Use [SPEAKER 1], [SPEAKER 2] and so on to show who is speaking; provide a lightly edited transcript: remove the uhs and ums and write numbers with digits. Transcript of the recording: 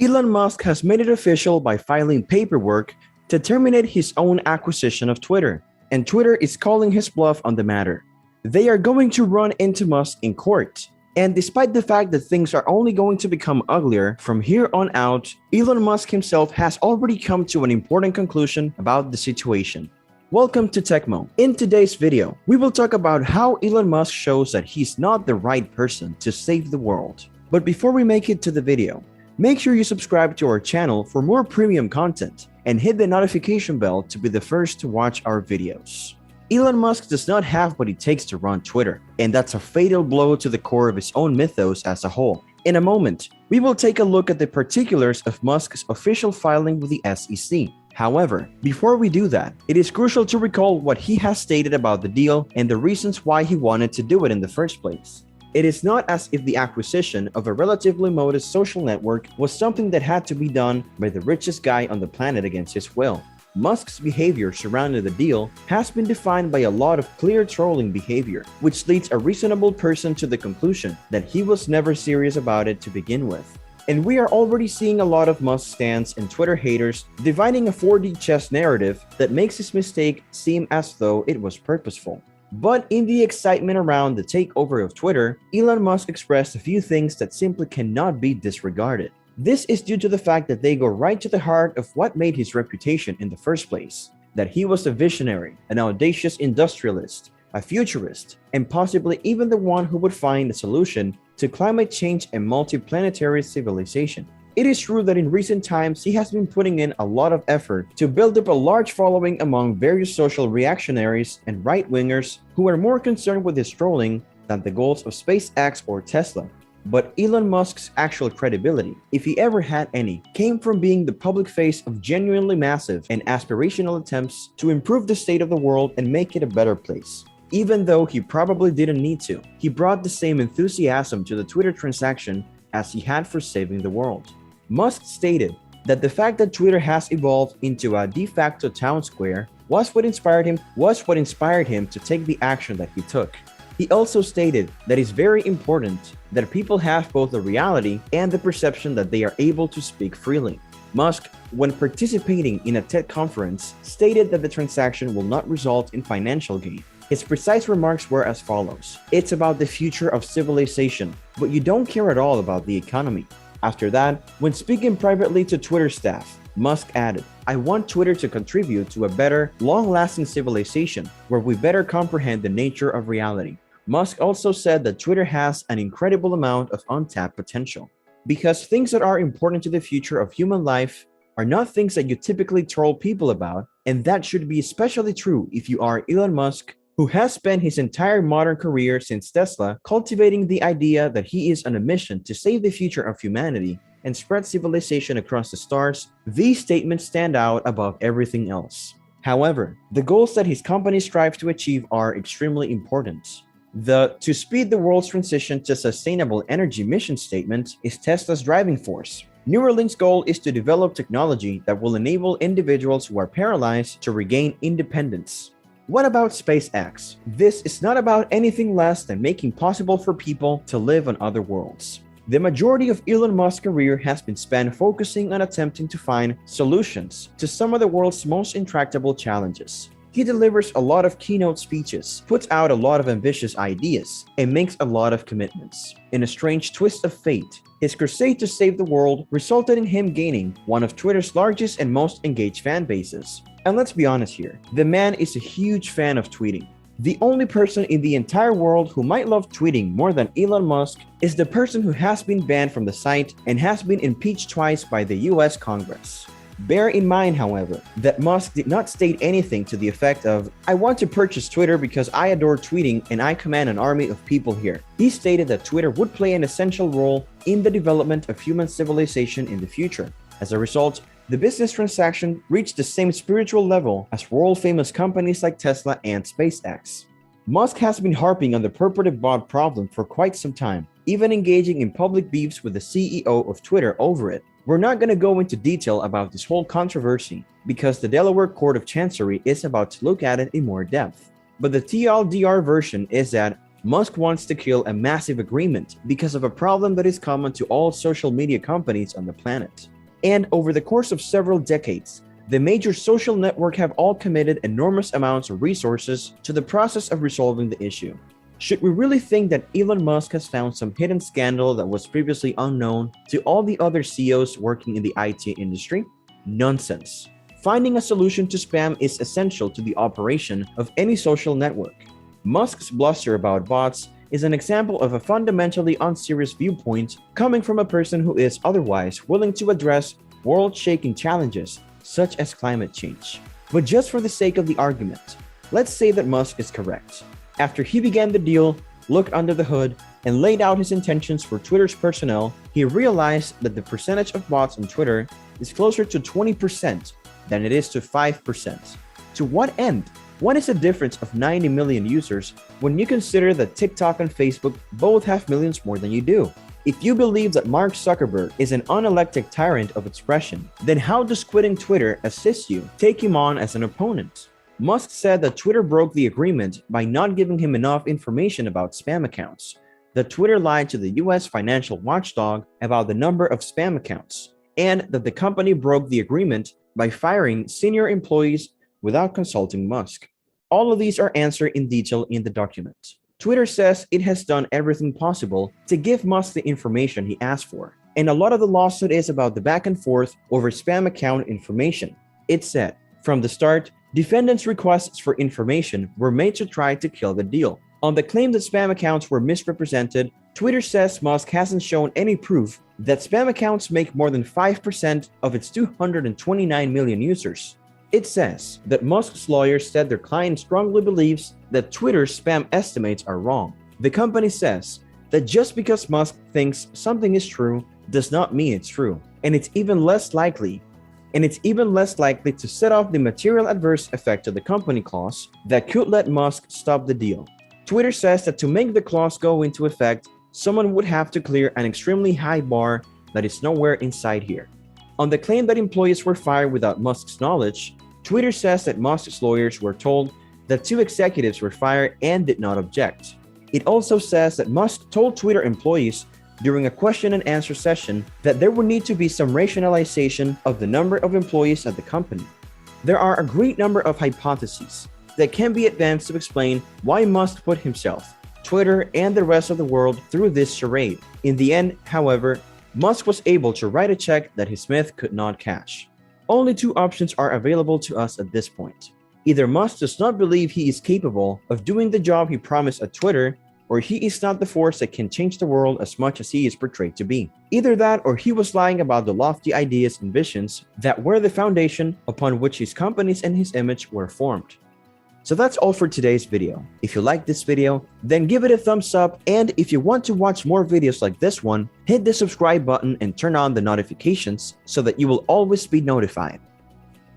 [SPEAKER 1] Elon Musk has made it official by filing paperwork to terminate his own acquisition of Twitter, and Twitter is calling his bluff on the matter. They are going to run into Musk in court. And despite the fact that things are only going to become uglier from here on out, Elon Musk himself has already come to an important conclusion about the situation. Welcome to Techmo. In today's video, we will talk about how Elon Musk shows that he's not the right person to save the world. But before we make it to the video, make sure you subscribe to our channel for more premium content and hit the notification bell to be the first to watch our videos. Elon Musk does not have what it takes to run Twitter, and that's a fatal blow to the core of his own mythos as a whole. In a moment, we will take a look at the particulars of Musk's official filing with the SEC. However, before we do that, it is crucial to recall what he has stated about the deal and the reasons why he wanted to do it in the first place. It is not as if the acquisition of a relatively modest social network was something that had to be done by the richest guy on the planet against his will. Musk's behavior surrounding the deal has been defined by a lot of clear trolling behavior, which leads a reasonable person to the conclusion that he was never serious about it to begin with. And we are already seeing a lot of Musk stans and Twitter haters dividing a 4D chess narrative that makes his mistake seem as though it was purposeful. But in the excitement around the takeover of Twitter, Elon Musk expressed a few things that simply cannot be disregarded. This is due to the fact that they go right to the heart of what made his reputation in the first place, that he was a visionary, an audacious industrialist, a futurist, and possibly even the one who would find a solution to climate change and multiplanetary civilization. It is true that in recent times he has been putting in a lot of effort to build up a large following among various social reactionaries and right-wingers who are more concerned with his trolling than the goals of SpaceX or Tesla. But Elon Musk's actual credibility, if he ever had any, came from being the public face of genuinely massive and aspirational attempts to improve the state of the world and make it a better place. Even though he probably didn't need to, he brought the same enthusiasm to the Twitter transaction as he had for saving the world. Musk stated that the fact that Twitter has evolved into a de facto town square was what inspired him to take the action that he took. He also stated that it's very important that people have both the reality and the perception that they are able to speak freely. Musk, when participating in a TED conference, stated that the transaction will not result in financial gain. His precise remarks were as follows: "It's about the future of civilization, but you don't care at all about the economy." After that, when speaking privately to Twitter staff, Musk added, "I want Twitter to contribute to a better, long-lasting civilization where we better comprehend the nature of reality." Musk also said that Twitter has an incredible amount of untapped potential, because things that are important to the future of human life are not things that you typically troll people about, and that should be especially true if you are Elon Musk, who has spent his entire modern career since Tesla cultivating the idea that he is on a mission to save the future of humanity and spread civilization across the stars. These statements stand out above everything else. However, the goals that his company strives to achieve are extremely important. The "to speed the world's transition to sustainable energy" mission statement is Tesla's driving force. Neuralink's goal is to develop technology that will enable individuals who are paralyzed to regain independence. What about SpaceX? This is not about anything less than making possible for people to live on other worlds. The majority of Elon Musk's career has been spent focusing on attempting to find solutions to some of the world's most intractable challenges. He delivers a lot of keynote speeches, puts out a lot of ambitious ideas, and makes a lot of commitments. In a strange twist of fate, his crusade to save the world resulted in him gaining one of Twitter's largest and most engaged fan bases. And let's be honest here, the man is a huge fan of tweeting. The only person in the entire world who might love tweeting more than Elon Musk is the person who has been banned from the site and has been impeached twice by the US Congress. Bear in mind, however, that Musk did not state anything to the effect of, "I want to purchase Twitter because I adore tweeting and I command an army of people here." He stated that Twitter would play an essential role in the development of human civilization in the future. As a result, the business transaction reached the same spiritual level as world-famous companies like Tesla and SpaceX. Musk has been harping on the purported bot problem for quite some time, even engaging in public beefs with the CEO of Twitter over it. We're not going to go into detail about this whole controversy because the Delaware Court of Chancery is about to look at it in more depth. But the TLDR version is that Musk wants to kill a massive agreement because of a problem that is common to all social media companies on the planet. And over the course of several decades, the major social networks have all committed enormous amounts of resources to the process of resolving the issue. Should we really think that Elon Musk has found some hidden scandal that was previously unknown to all the other CEOs working in the IT industry? Nonsense. Finding a solution to spam is essential to the operation of any social network. Musk's bluster about bots is an example of a fundamentally unserious viewpoint coming from a person who is otherwise willing to address world-shaking challenges such as climate change. But just for the sake of the argument, let's say that Musk is correct. After he began the deal, looked under the hood, and laid out his intentions for Twitter's personnel, he realized that the percentage of bots on Twitter is closer to 20% than it is to 5%. To what end? What is the difference of 90 million users when you consider that TikTok and Facebook both have millions more than you do? If you believe that Mark Zuckerberg is an unelected tyrant of expression, then how does quitting Twitter assist you take him on as an opponent? Musk said that Twitter broke the agreement by not giving him enough information about spam accounts, that Twitter lied to the US financial watchdog about the number of spam accounts, and that the company broke the agreement by firing senior employees without consulting Musk. All of these are answered in detail in the document. Twitter says it has done everything possible to give Musk the information he asked for, and a lot of the lawsuit is about the back and forth over spam account information. It said, from the start, defendants' requests for information were made to try to kill the deal. On the claim that spam accounts were misrepresented, Twitter says Musk hasn't shown any proof that spam accounts make more than 5% of its 229 million users. It says that Musk's lawyers said their client strongly believes that Twitter's spam estimates are wrong. The company says that just because Musk thinks something is true does not mean it's true, and it's even less likely to set off the material adverse effect of the company clause that could let Musk stop the deal. Twitter says that to make the clause go into effect, someone would have to clear an extremely high bar that is nowhere inside here. On the claim that employees were fired without Musk's knowledge, Twitter says that Musk's lawyers were told that 2 executives were fired and did not object. It also says that Musk told Twitter employees during a question and answer session that there would need to be some rationalization of the number of employees at the company. There are a great number of hypotheses that can be advanced to explain why Musk put himself, Twitter, and the rest of the world through this charade. In the end, however, Musk was able to write a check that his Smith could not cash. Only 2 options are available to us at this point. Either Musk does not believe he is capable of doing the job he promised at Twitter, or he is not the force that can change the world as much as he is portrayed to be. Either that, or he was lying about the lofty ideas and visions that were the foundation upon which his companies and his image were formed. So that's all for today's video. If you like this video, then give it a thumbs up, and if you want to watch more videos like this one, hit the subscribe button and turn on the notifications so that you will always be notified.